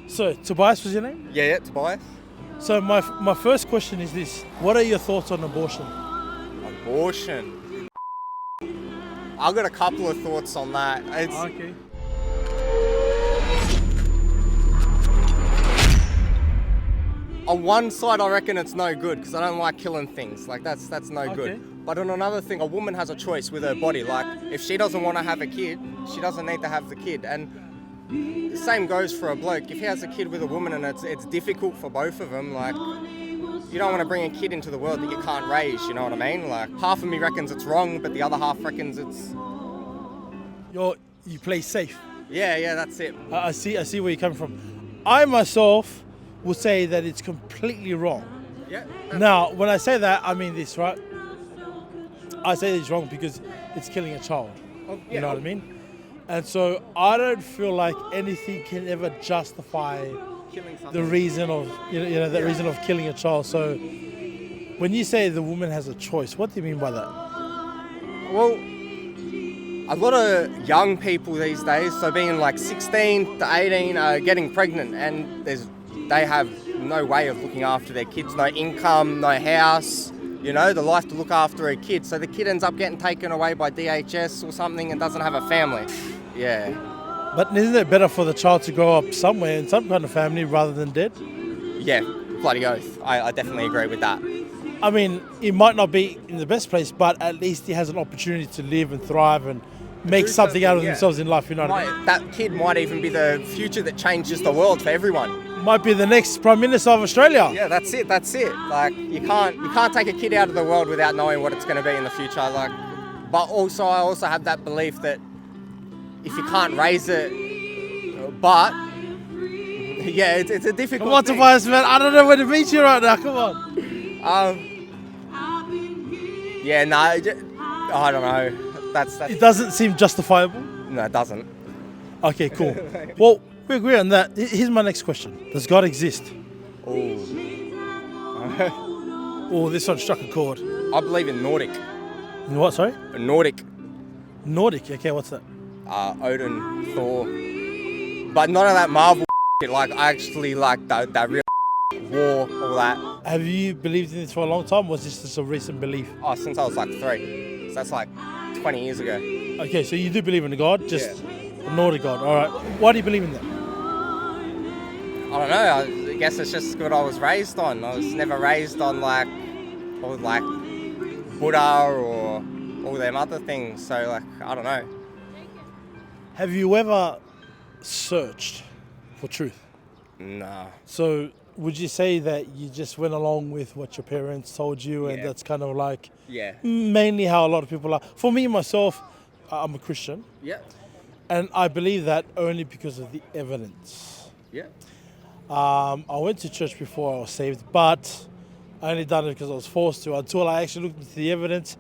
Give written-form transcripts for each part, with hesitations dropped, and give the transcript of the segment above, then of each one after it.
So, Tobias was your name? Yeah, Tobias. So, my first question is this. What are your thoughts on abortion? Abortion. I've got a couple of thoughts on that. Okay. On one side, I reckon it's no good because I don't like killing things. Like that's no Okay. good. But on another thing, a woman has a choice with her body. Like if she doesn't want to have a kid, she doesn't need to have the kid. And the same goes for a bloke. If he has a kid with a woman and it's difficult for both of them, like you don't want to bring a kid into the world that you can't raise. You know what I mean? Like half of me reckons it's wrong, but the other half reckons it's You play safe. yeah, that's it. I see where you're coming from. I myself will say that it's completely wrong. Yeah. Now, when I say that, I mean this, right? I say it's wrong because it's killing a child. You know what I mean? And so I don't feel like anything can ever justify Killing something. the reason of the reason of killing a child. So when you say the woman has a choice, what do you mean by that? Well, a lot of young people these days, so being like 16 to 18, are getting pregnant, and they have no way of looking after their kids, no income, no house, the life to look after a kid. So the kid ends up getting taken away by DHS or something and doesn't have a family. Yeah. But isn't it better for the child to grow up somewhere in some kind of family rather than dead? Yeah, bloody oath. I definitely agree with that. I mean, it might not be in the best place, but at least he has an opportunity to live and thrive and make Do something out of yeah. themselves in life, you know what I mean? That kid might even be the future that changes the world for everyone. Might be the next Prime Minister of Australia. Yeah, that's it. Like you can't take a kid out of the world without knowing what it's going to be in the future. Like, but also I also have that belief that if you can't raise it, but yeah, it's a difficult. Come on, thing. Tobias, man. I don't know where to meet you right now. Come on. Yeah, no, I don't know. That's It doesn't seem justifiable. no, it doesn't. Okay, cool. Well, we agree on that. Here's my next question. Does God exist? Oh, this one struck a chord. I believe in Nordic. In what, sorry? Nordic. Nordic. Okay, what's that? Odin, Thor, but none of that Marvel shit. Like I actually like that real war, all that. Have you believed in this for a long time, or was this just a recent belief? Oh, since I was like 3, so that's like 20 years ago. Okay, so you do believe in a God, just a Nordic God. All right. Why do you believe in that? I don't know. I guess it's just what I was raised on. I was never raised on like Buddha or all them other things. So like I don't know. Have you ever searched for truth? Nah. So would you say that you just went along with what your parents told you, and Yeah. that's kind of like Yeah. mainly how a lot of people are? For me, myself, I'm a Christian, Yeah. and I believe that only because of the evidence. Yeah. I went to church before I was saved, but I only done it because I was forced to, until I actually looked into the evidence,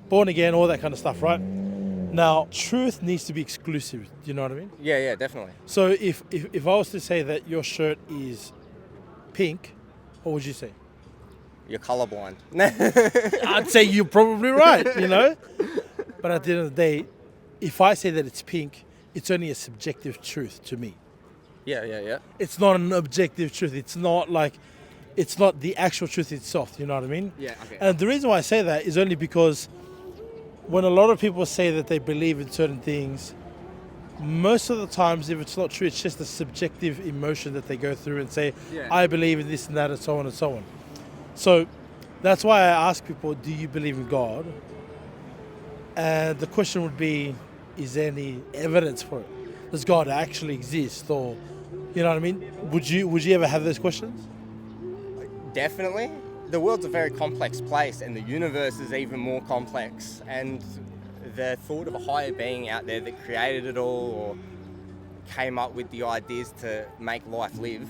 born again, all that kind of stuff, right? Now, truth needs to be exclusive, you know what I mean? Yeah, definitely. So if I was to say that your shirt is pink, what would you say? You're colorblind. I'd say you're probably right, But at the end of the day, if I say that it's pink, it's only a subjective truth to me. Yeah. It's not an objective truth. It's not the actual truth itself, you know what I mean? Yeah, okay. And the reason why I say that is only because when a lot of people say that they believe in certain things, most of the times, if it's not true, it's just a subjective emotion that they go through and say, Yeah. I believe in this and that and so on and so on. So that's why I ask people, do you believe in God? And the question would be, is there any evidence for it? Does God actually exist? Or, you know what I mean? Would you ever have those questions? Definitely. The world's a very complex place, and the universe is even more complex. And the thought of a higher being out there that created it all or came up with the ideas to make life live,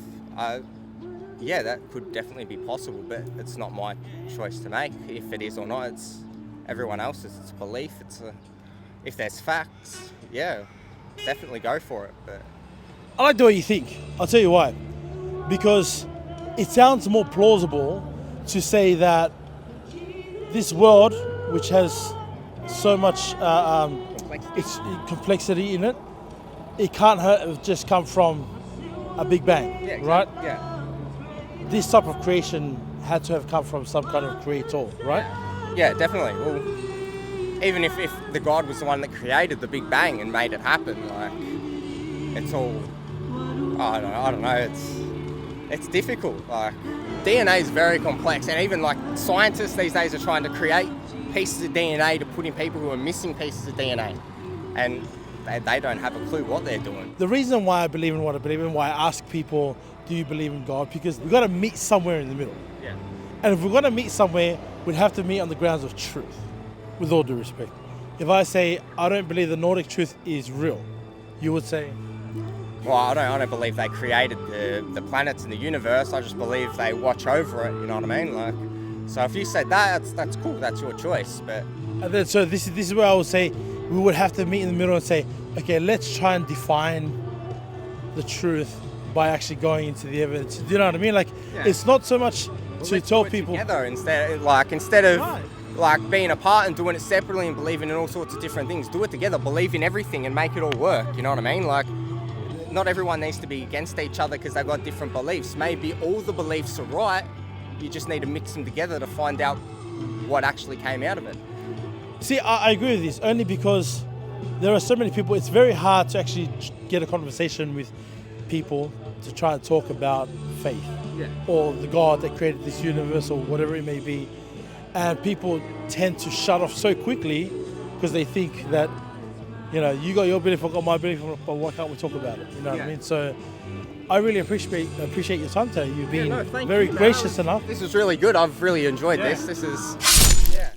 yeah, that could definitely be possible, but it's not my choice to make. If it is or not, it's everyone else's. It's belief. If there's facts, yeah, definitely go for it. But I like the way you think. I'll tell you why. Because it sounds more plausible to say that this world, which has so much complexity in it, it can't just come from a Big Bang, Yeah, right? Yeah. This type of creation had to have come from some kind of creator, right? Yeah, definitely. Well, even if the God was the one that created the Big Bang and made it happen, like, it's all, I don't know, it's difficult. Like, DNA is very complex, and even like scientists these days are trying to create pieces of DNA to put in people who are missing pieces of DNA, and they don't have a clue what they're doing. The reason why I believe in what I believe in, why I ask people, do you believe in God? Because we've got to meet somewhere in the middle. Yeah. And if we're going to meet somewhere, we'd have to meet on the grounds of truth, with all due respect. If I say, I don't believe the Nordic truth is real, you would say, Well, I don't believe they created the planets and the universe. I just believe they watch over it. You know what I mean? Like, so if you said that's cool. That's your choice. But and then so this is where I would say we would have to meet in the middle and say, okay, let's try and define the truth by actually going into the evidence. Do you know what I mean? Like, Yeah. it's not so much to let's tell do it people. together instead of Right. like being apart and doing it separately and believing in all sorts of different things. Do it together. Believe in everything and make it all work. You know what I mean? Like, not everyone needs to be against each other because they've got different beliefs. Maybe all the beliefs are right. You just need to mix them together to find out what actually came out of it. See, I agree with this only because there are so many people. It's very hard to actually get a conversation with people to try and talk about faith or the God that created this universe or whatever it may be. And people tend to shut off so quickly because they think that, you know, you got your belief, I got my belief, but why can't we talk about it? You know what I mean? So I really appreciate your time today. You've been very gracious enough. This is really good. I've really enjoyed Yeah. this. This is, yeah.